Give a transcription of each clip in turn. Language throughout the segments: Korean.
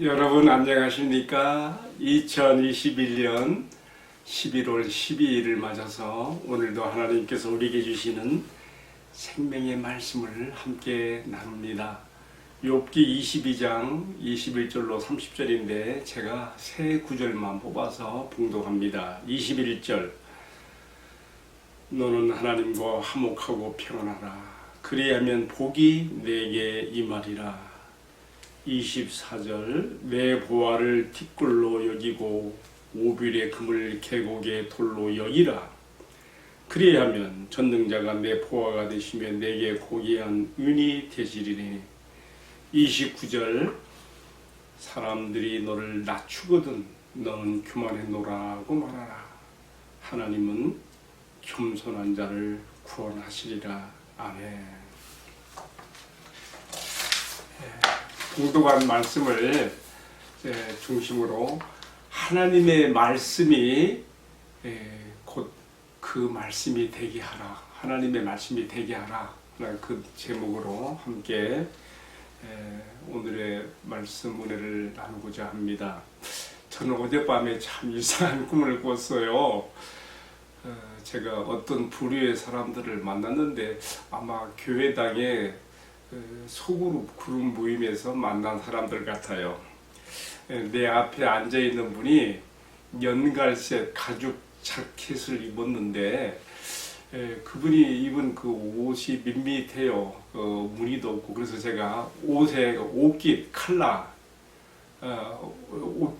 여러분 안녕하십니까? 2021년 11월 12일을 맞아서 오늘도 하나님께서 우리에게 주시는 생명의 말씀을 함께 나눕니다. 욥기 22장 21절로 30절인데 제가 세 구절만 뽑아서 봉독합니다. 21절 너는 하나님과 화목하고 평안하라. 그리하면 복이 내게 임하리라. 24절 내 보화를 티끌로 여기고 오빌의 금을 계곡의 돌로 여기라. 그리하면 전능자가 내 보화가 되시며 내게 고귀한 은이 되시리니. 29절 사람들이 너를 낮추거든 너는 교만해노라고 말하라. 하나님은 겸손한 자를 구원하시리라. 아멘. 봉독한 말씀을 중심으로 하나님의 말씀이 곧 그 말씀이 되게 하라. 하나님의 말씀이 되게 하라. 그 제목으로 함께 오늘의 말씀 은혜를 나누고자 합니다. 저는 어젯밤에 참 이상한 꿈을 꿨어요. 제가 어떤 부류의 사람들을 만났는데 아마 교회당에 소그룹 그룹 모임에서 만난 사람들 같아요. 내 앞에 앉아있는 분이 연갈색 가죽 자켓을 입었는데 그분이 입은 그 옷이 밋밋해요. 무늬도 없고. 그래서 제가 옷의 옷깃 칼라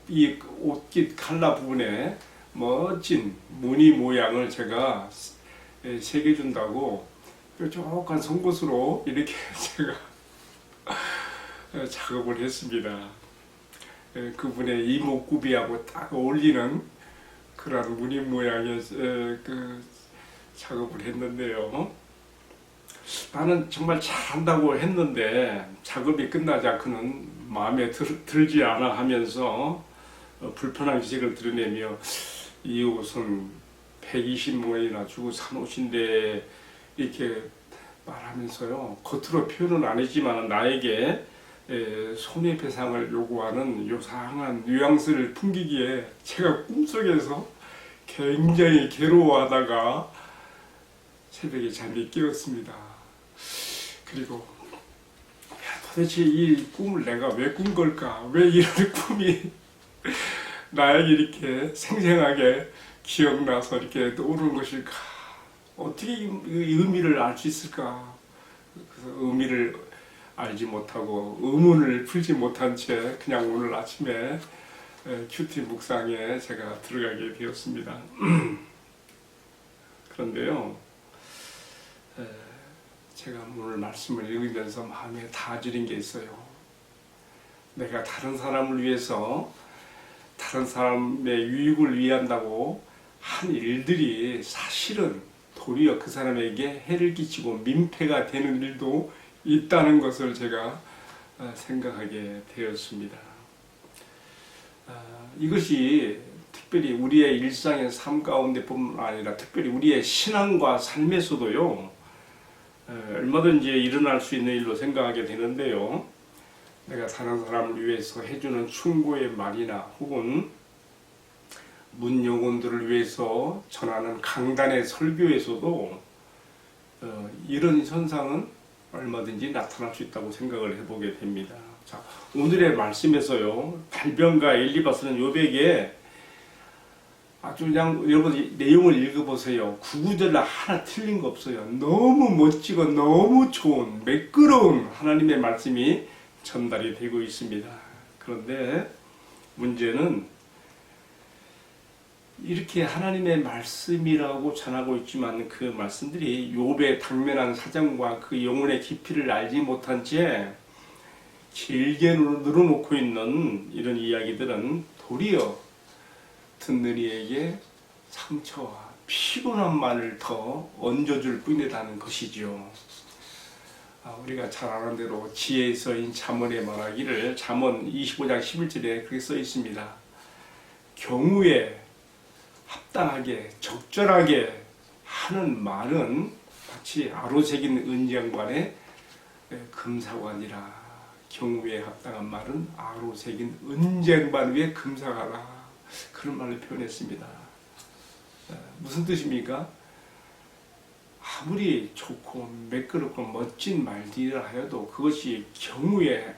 이 옷깃 칼라 부분에 멋진 무늬 모양을 제가 새겨준다고 뾰족한 송곳으로 이렇게 제가 작업을 했습니다. 그분의 이목구비하고 딱 어울리는 그런 무늬 모양의 그 작업을 했는데요. 나는 정말 잘한다고 했는데 작업이 끝나자 그는 마음에 들지 않아 하면서 불편한 기색을 드러내며 이 옷은 120만원이나 주고 산 옷인데 이렇게 말하면서요. 겉으로 표현은 아니지만 나에게 손해배상을 요구하는 요상한 뉘앙스를 풍기기에 제가 꿈속에서 굉장히 괴로워하다가 새벽에 잠이 깨었습니다. 그리고 도대체 이 꿈을 내가 왜 꾼 걸까? 왜 이런 꿈이 나에게 이렇게 생생하게 기억나서 이렇게 떠오르는 것일까? 어떻게 이 의미를 알 수 있을까? 그래서 의미를 알지 못하고 의문을 풀지 못한 채 그냥 오늘 아침에 큐티 묵상에 제가 들어가게 되었습니다. 그런데요, 제가 오늘 말씀을 읽으면서 마음에 다지린 게 있어요. 내가 다른 사람을 위해서 다른 사람의 유익을 위한다고 한 일들이 사실은 도리어 그 사람에게 해를 끼치고 민폐가 되는 일도 있다는 것을 제가 생각하게 되었습니다. 이것이 특별히 우리의 일상의 삶 가운데 뿐만 아니라 특별히 우리의 신앙과 삶에서도요, 얼마든지 일어날 수 있는 일로 생각하게 되는데요. 내가 다른 사람을 위해서 해주는 충고의 말이나 혹은 문영혼들을 위해서 전하는 강단의 설교에서도 이런 현상은 얼마든지 나타날 수 있다고 생각을 해보게 됩니다. 자, 오늘의 말씀에서요, 발병가 엘리바스는 욥에게 아주 그냥 여러분 내용을 읽어보세요. 구구절 하나 틀린 거 없어요. 너무 멋지고 너무 좋은 매끄러운 하나님의 말씀이 전달이 되고 있습니다. 그런데 문제는 이렇게 하나님의 말씀이라고 전하고 있지만 그 말씀들이 욥의 당면한 사정과 그 영혼의 깊이를 알지 못한 채 길게 늘어놓고 있는 이런 이야기들은 도리어 듣는 이에게 상처와 피곤함만을 더 얹어줄 뿐이라는 것이죠. 우리가 잘 아는 대로 지혜서인 잠언에 말하기를 잠언 25장 11절에 그렇게 써 있습니다. 경우에 합당하게 적절하게 하는 말은 마치 아로새긴 은장관의 금사관이라 경우에 합당한 말은 아로 새긴 은쟁반 위에 금사가라. 그런 말을 표현했습니다. 무슨 뜻입니까? 아무리 좋고 매끄럽고 멋진 말들이라 하여도 그것이 경우에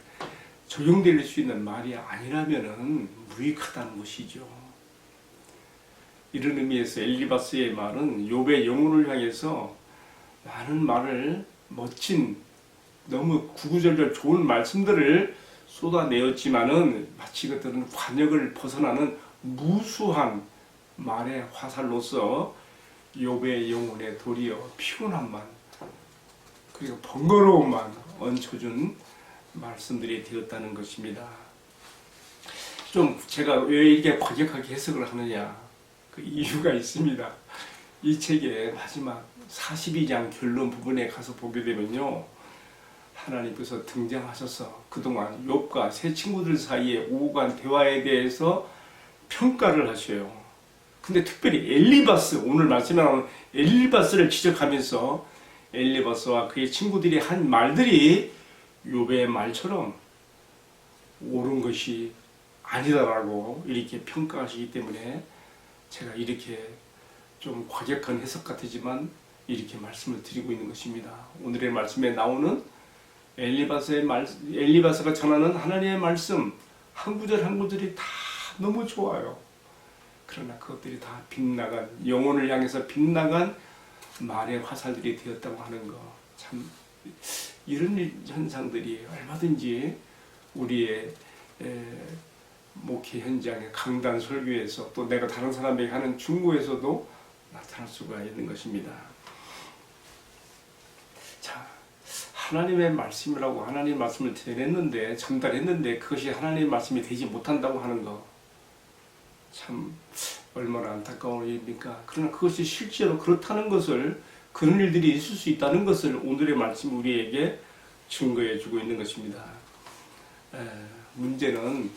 적용될 수 있는 말이 아니라면 무익하다는 것이죠. 이런 의미에서 엘리바스의 말은 욥의 영혼을 향해서 많은 말을 멋진 너무 구구절절 좋은 말씀들을 쏟아내었지만은 마치 그들은 관역을 벗어나는 무수한 말의 화살로서 욥의 영혼에 도리어 피곤함만 그리고 번거로움만 얹혀준 말씀들이 되었다는 것입니다. 좀 제가 왜 이렇게 과격하게 해석을 하느냐 그 이유가 있습니다. 이 책의 마지막 42장 결론 부분에 가서 보게 되면요, 하나님께서 등장하셔서 그동안 욥과 세 친구들 사이에 오고 간 대화에 대해서 평가를 하셔요. 근데 특별히 엘리바스, 오늘 말씀에 나오는 엘리바스를 지적하면서 엘리바스와 그의 친구들이 한 말들이 욥의 말처럼 옳은 것이 아니다라고 이렇게 평가하시기 때문에 제가 이렇게 좀 과격한 해석 같지만 이렇게 말씀을 드리고 있는 것입니다. 오늘의 말씀에 나오는 엘리바스가 전하는 하나님의 말씀 한 구절 한 구절이 다 너무 좋아요. 그러나 그것들이 다 빗나간, 영혼을 향해서 빗나간 말의 화살들이 되었다고 하는 거, 참 이런 현상들이 얼마든지 우리의 목회 현장의 강단 설교에서 또 내가 다른 사람에게 하는 중고에서도 나타날 수가 있는 것입니다. 자, 하나님의 말씀이라고 하나님의 말씀을 전달했는데 그것이 하나님의 말씀이 되지 못한다고 하는 거, 참 얼마나 안타까운 일입니까? 그러나 그것이 실제로 그렇다는 것을, 그런 일들이 있을 수 있다는 것을 오늘의 말씀 우리에게 증거해 주고 있는 것입니다. 문제는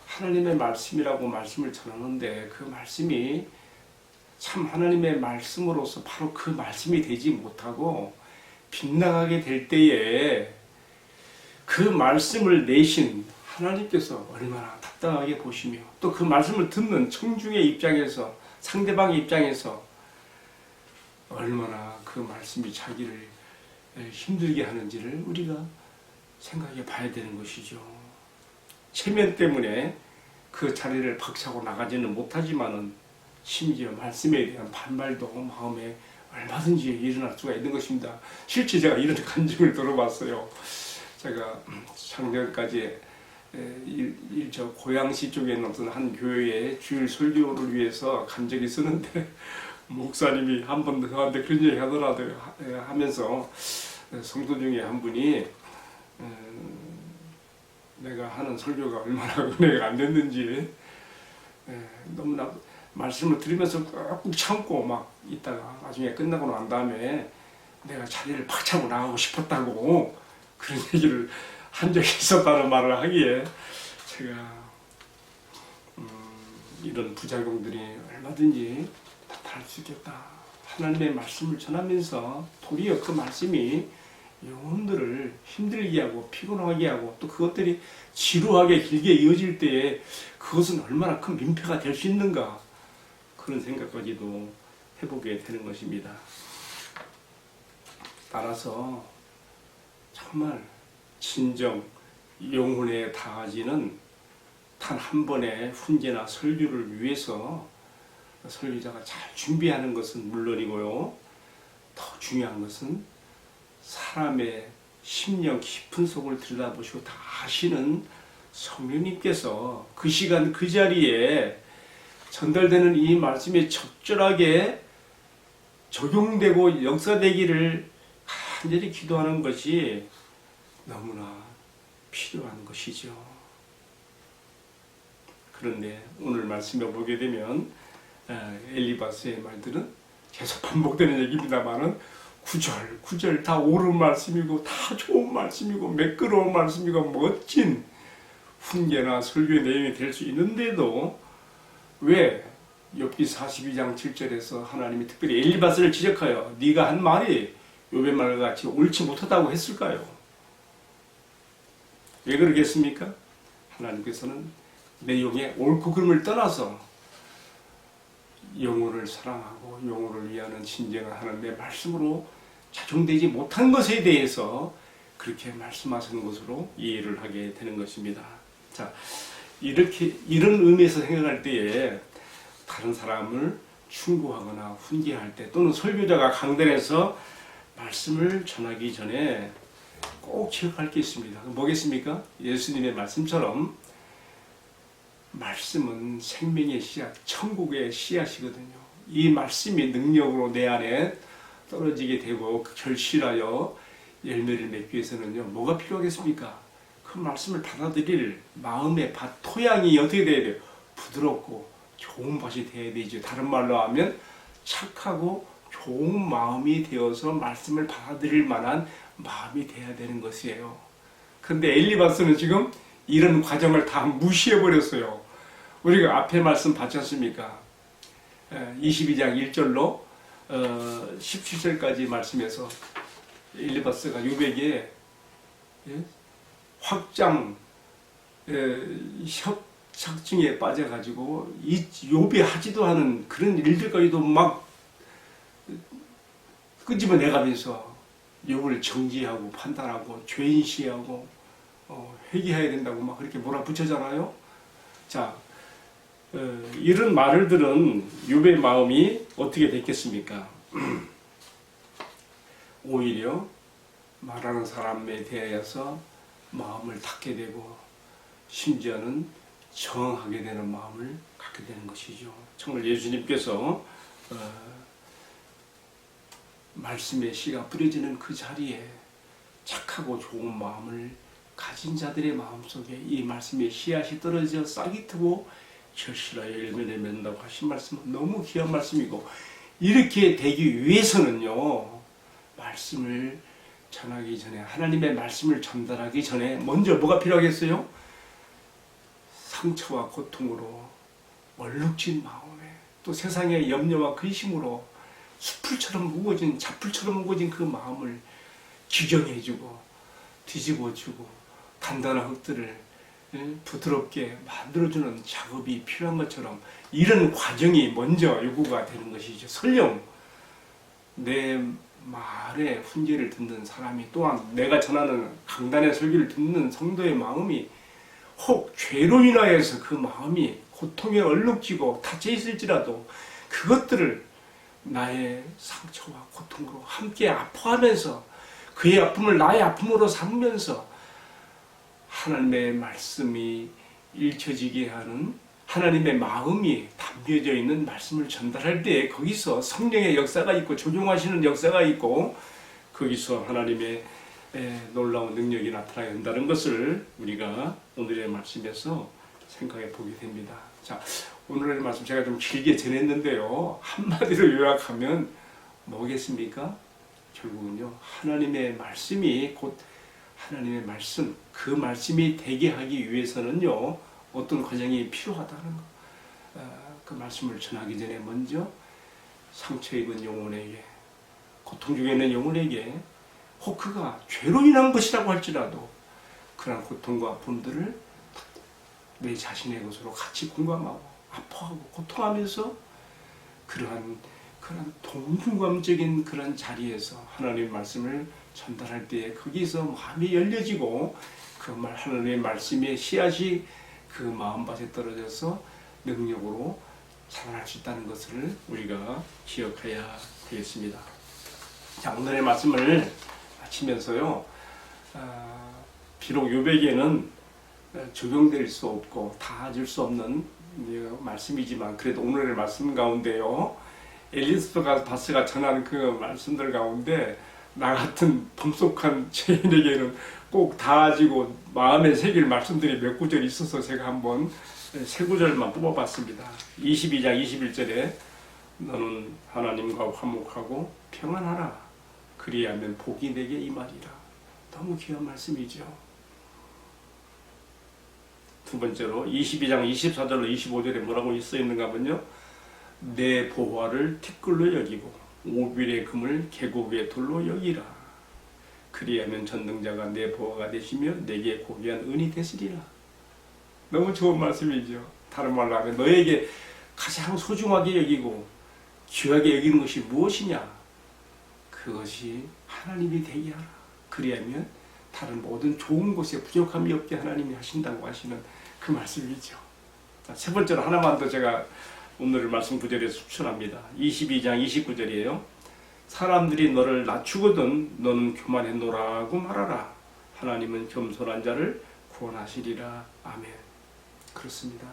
하나님의 말씀이라고 말씀을 전하는데 그 말씀이 참 하나님의 말씀으로서 바로 그 말씀이 되지 못하고 빗나가게 될 때에 그 말씀을 내신 하나님께서 얼마나 답답하게 보시며 또 그 말씀을 듣는 청중의 입장에서, 상대방의 입장에서 얼마나 그 말씀이 자기를 힘들게 하는지를 우리가 생각해 봐야 되는 것이죠. 체면 때문에 그 자리를 박차고 나가지는 못하지만은 심지어 말씀에 대한 반발도 마음에 얼마든지 일어날 수가 있는 것입니다. 실제 제가 이런 간증을 들어봤어요. 제가 작년까지 저 고양시 쪽에 있는 어떤 한 교회에 주일 설교를 위해서 간 적이 있었는데 목사님이 한 번 저한테 그런 얘기 하더라고요. 하면서 성도 중에 한 분이 내가 하는 설교가 얼마나 은혜가 안 됐는지 너무나 말씀을 들으면서 꾹꾹 참고 막 있다가 나중에 끝나고 난 다음에 내가 자리를 박차고 나가고 싶었다고 그런 얘기를 한 적이 있었다는 말을 하기에 제가 이런 부작용들이 얼마든지 나타날 수 있겠다. 하나님의 말씀을 전하면서 도리어 그 말씀이 영혼들을 힘들게 하고 피곤하게 하고 또 그것들이 지루하게 길게 이어질 때에 그것은 얼마나 큰 민폐가 될 수 있는가, 그런 생각까지도 해보게 되는 것입니다. 따라서 정말 진정 영혼에 닿아지는 단 한 번의 훈계나 설교를 위해서 설교자가 잘 준비하는 것은 물론이고요, 더 중요한 것은 사람의 심령 깊은 속을 들여다보시고 다 아시는 성령님께서 그 시간 그 자리에 전달되는 이 말씀이 적절하게 적용되고 역사되기를 간절히 기도하는 것이 너무나 필요한 것이죠. 그런데 오늘 말씀을 보게 되면 엘리바스의 말들은 계속 반복되는 얘기입니다만은 구절 다 옳은 말씀이고 다 좋은 말씀이고 매끄러운 말씀이고 멋진 훈계나 설교의 내용이 될 수 있는데도 왜 욥기 42장 7절에서 하나님이 특별히 엘리바스를 지적하여 네가 한 말이 욥의 말과 같이 옳지 못하다고 했을까요? 왜 그러겠습니까? 하나님께서는 내용의 옳고 그름을 떠나서 영혼을 사랑하고 영혼을 위하는 진정한 하나님의 말씀으로 작용되지 못한 것에 대해서 그렇게 말씀하시는 것으로 이해를 하게 되는 것입니다. 자, 이렇게 이런 의미에서 생각할 때에 다른 사람을 충고하거나 훈계할 때 또는 설교자가 강단에서 말씀을 전하기 전에 꼭 기억할 게 있습니다. 뭐겠습니까? 예수님의 말씀처럼 말씀은 생명의 씨앗, 천국의 씨앗이거든요. 이 말씀이 능력으로 내 안에 떨어지게 되고 결실하여 열매를 맺기 위해서는요, 뭐가 필요하겠습니까? 그 말씀을 받아들일 마음의 밭, 토양이 어떻게 돼야 돼요? 부드럽고 좋은 밭이 되어야 되죠. 다른 말로 하면 착하고 좋은 마음이 되어서 말씀을 받아들일 만한 마음이 되어야 되는 것이에요. 그런데 엘리바스는 지금 이런 과정을 다 무시해버렸어요. 우리가 앞에 말씀 봤지 않습니까? 22장 1절로 17절까지 말씀에서 엘리바스가 요백에 확장 협착증에 빠져가지고 이 요배하지도 않은 그런 일들까지도 막 끄집어내가면서 욥을 정지하고 판단하고 죄인시하고 회개해야 된다고 막 그렇게 몰아붙였잖아요. 자, 이런 말을 들은 욥의 마음이 어떻게 됐겠습니까? 오히려 말하는 사람에 대하여서 마음을 닫게 되고 심지어는 정하게 되는 마음을 갖게 되는 것이죠. 정말 예수님께서 말씀의 씨가 뿌려지는 그 자리에 착하고 좋은 마음을 가진 자들의 마음속에 이 말씀의 씨앗이 떨어져 싹이 트고 결실하여 열매를 맺는다고 하신 말씀은 너무 귀한 말씀이고, 이렇게 되기 위해서는요, 말씀을 전하기 전에, 하나님의 말씀을 전달하기 전에 먼저 뭐가 필요하겠어요? 상처와 고통으로 얼룩진 마음에, 또 세상의 염려와 근심으로 숲풀처럼 무거워진, 잡풀처럼 무거워진 그 마음을 기경해주고 뒤집어주고 단단한 흙들을 부드럽게 만들어주는 작업이 필요한 것처럼 이런 과정이 먼저 요구가 되는 것이죠. 설령 내 말에 훈계를 듣는 사람이, 또한 내가 전하는 강단의 설교를 듣는 성도의 마음이 혹 죄로 인하여서 그 마음이 고통에 얼룩지고 닫혀 있을지라도 그것들을 나의 상처와 고통으로 함께 아파하면서 그의 아픔을 나의 아픔으로 삼으면서 하나님의 말씀이 읽혀지게 하는, 하나님의 마음이 담겨져 있는 말씀을 전달할 때 거기서 성령의 역사가 있고 조종하시는 역사가 있고 거기서 하나님의 놀라운 능력이 나타나야 한다는 것을 우리가 오늘의 말씀에서 생각해 보게 됩니다. 자, 오늘의 말씀 제가 좀 길게 전했는데요, 한마디로 요약하면 뭐겠습니까? 결국은요, 하나님의 말씀이 곧 하나님의 말씀, 그 말씀이 되게 하기 위해서는요, 어떤 과정이 필요하다는 것. 그 말씀을 전하기 전에 먼저 상처 입은 영혼에게, 고통 중에 있는 영혼에게, 혹 그가 죄로 인한 것이라고 할지라도 그러한 고통과 아픔들을 내 자신의 것으로 같이 공감하고 아파하고 고통하면서 그러한 동중감적인 그런 자리에서 하나님의 말씀을 전달할 때에 거기서 마음이 열려지고 그 하나님의 말씀의 씨앗이 그 마음밭에 떨어져서 능력으로 자라날 수 있다는 것을 우리가 기억해야 되겠습니다. 자, 오늘의 말씀을 마치면서요, 비록 욥에게는 적용될 수 없고 다 줄 수 없는 말씀이지만 그래도 오늘의 말씀 가운데요, 엘리바스가 전하는 그 말씀들 가운데 나 같은 범속한 죄인에게는 꼭 닿아지고 마음에 새길 말씀들이 몇 구절이 있어서 제가 한번 세 구절만 뽑아봤습니다. 22장 21절에 너는 하나님과 화목하고 평안하라, 그리하면 복이 내게 임하리라. 너무 귀한 말씀이죠. 두 번째로 22장 24절로 25절에 뭐라고 써 있는가 하면요, 내 보화를 티끌로 여기고 오빌의 금을 계곡의 돌로 여기라. 그리하면 전능자가 내 보호가 되시며 내게 고귀한 은이 되시리라. 너무 좋은 말씀이죠. 다른 말로 하면 너에게 가장 소중하게 여기고 귀하게 여기는 것이 무엇이냐? 그것이 하나님이 되게 하라. 그리하면 다른 모든 좋은 곳에 부족함이 없게 하나님이 하신다고 하시는 그 말씀이죠. 자, 세 번째로 하나만 더 제가 오늘 말씀 구절에 추천합니다. 22장 29절이에요. 사람들이 너를 낮추거든 너는 교만해노라고 말하라. 하나님은 겸손한 자를 구원하시리라. 아멘. 그렇습니다.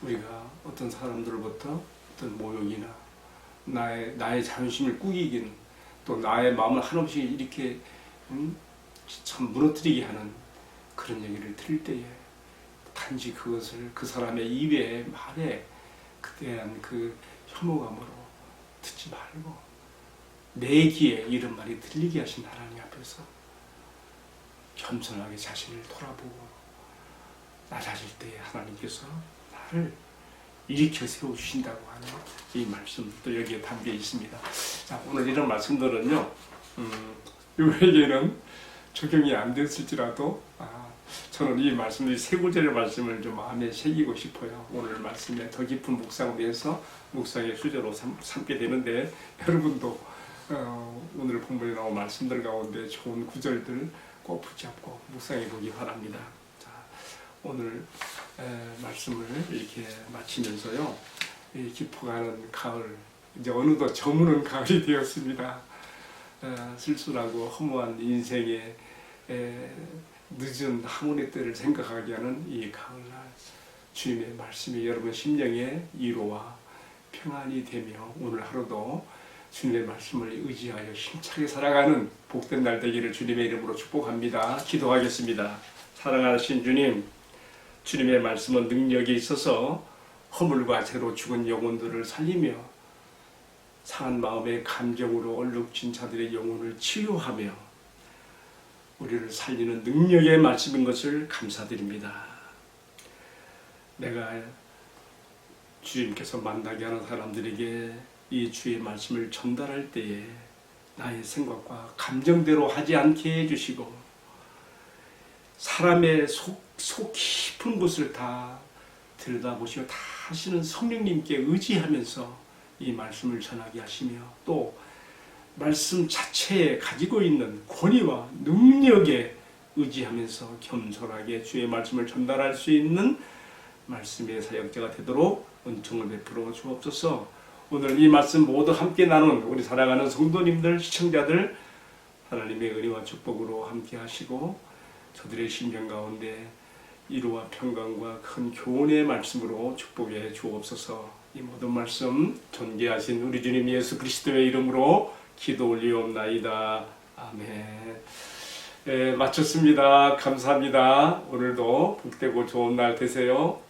우리가 어떤 사람들로부터 어떤 모욕이나 나의 자존심을 꾸기기는 또 나의 마음을 한없이 이렇게 참 무너뜨리게 하는 그런 얘기를 들을 때에 단지 그것을 그 사람의 입에 말에 그대한 그 혐오감으로 듣지 말고 내 귀에 이런 말이 들리게 하신 하나님 앞에서 겸손하게 자신을 돌아보고 낮아질 때에 하나님께서 나를 일으켜 세워주신다고 하는 이 말씀도 여기에 담겨 있습니다. 자, 오늘 이런 말씀들은요, 누구에게는 적용이 안 됐을지라도, 저는 이 말씀들이 세 구절의 말씀을 좀 마음에 새기고 싶어요. 오늘 말씀에 더 깊은 묵상을 위해서 묵상의 수저로 삼게 되는데, 여러분도 오늘 본문에 나온 말씀들 가운데 좋은 구절들 꼭 붙잡고 묵상해 보기 바랍니다. 자, 오늘 말씀을 이렇게 마치면서요, 깊어가는 가을, 이제 어느덧 저무는 가을이 되었습니다. 쓸쓸하고 허무한 인생의 늦은 항문의 때를 생각하게 하는 이 가을날, 주님의 말씀이 여러분 심령에 위로와 평안이 되며 오늘 하루도 주님의 말씀을 의지하여 힘차게 살아가는 복된 날 되기를 주님의 이름으로 축복합니다. 기도하겠습니다. 사랑하신 주님, 주님의 말씀은 능력이 있어서 허물과 죄로 죽은 영혼들을 살리며 상한 마음의 감정으로 얼룩진 자들의 영혼을 치유하며 우리를 살리는 능력의 말씀인 것을 감사드립니다. 내가 주님께서 만나게 하는 사람들에게 이 주의 말씀을 전달할 때에 나의 생각과 감정대로 하지 않게 해주시고 사람의 속 깊은 곳을 다 들여다보시고 다 하시는 성령님께 의지하면서 이 말씀을 전하게 하시며 또 말씀 자체에 가지고 있는 권위와 능력에 의지하면서 겸손하게 주의 말씀을 전달할 수 있는 말씀의 사역자가 되도록 은총을 베풀어 주옵소서. 오늘 이 말씀 모두 함께 나눈 우리 사랑하는 성도님들, 시청자들 하나님의 은혜와 축복으로 함께 하시고 저들의 심령 가운데 위로와 평강과 큰 교훈의 말씀으로 축복해 주옵소서. 이 모든 말씀 존귀하신 우리 주님 예수 그리스도의 이름으로 기도 올리옵나이다. 아멘. 마쳤습니다. 감사합니다. 오늘도 복되고 좋은 날 되세요.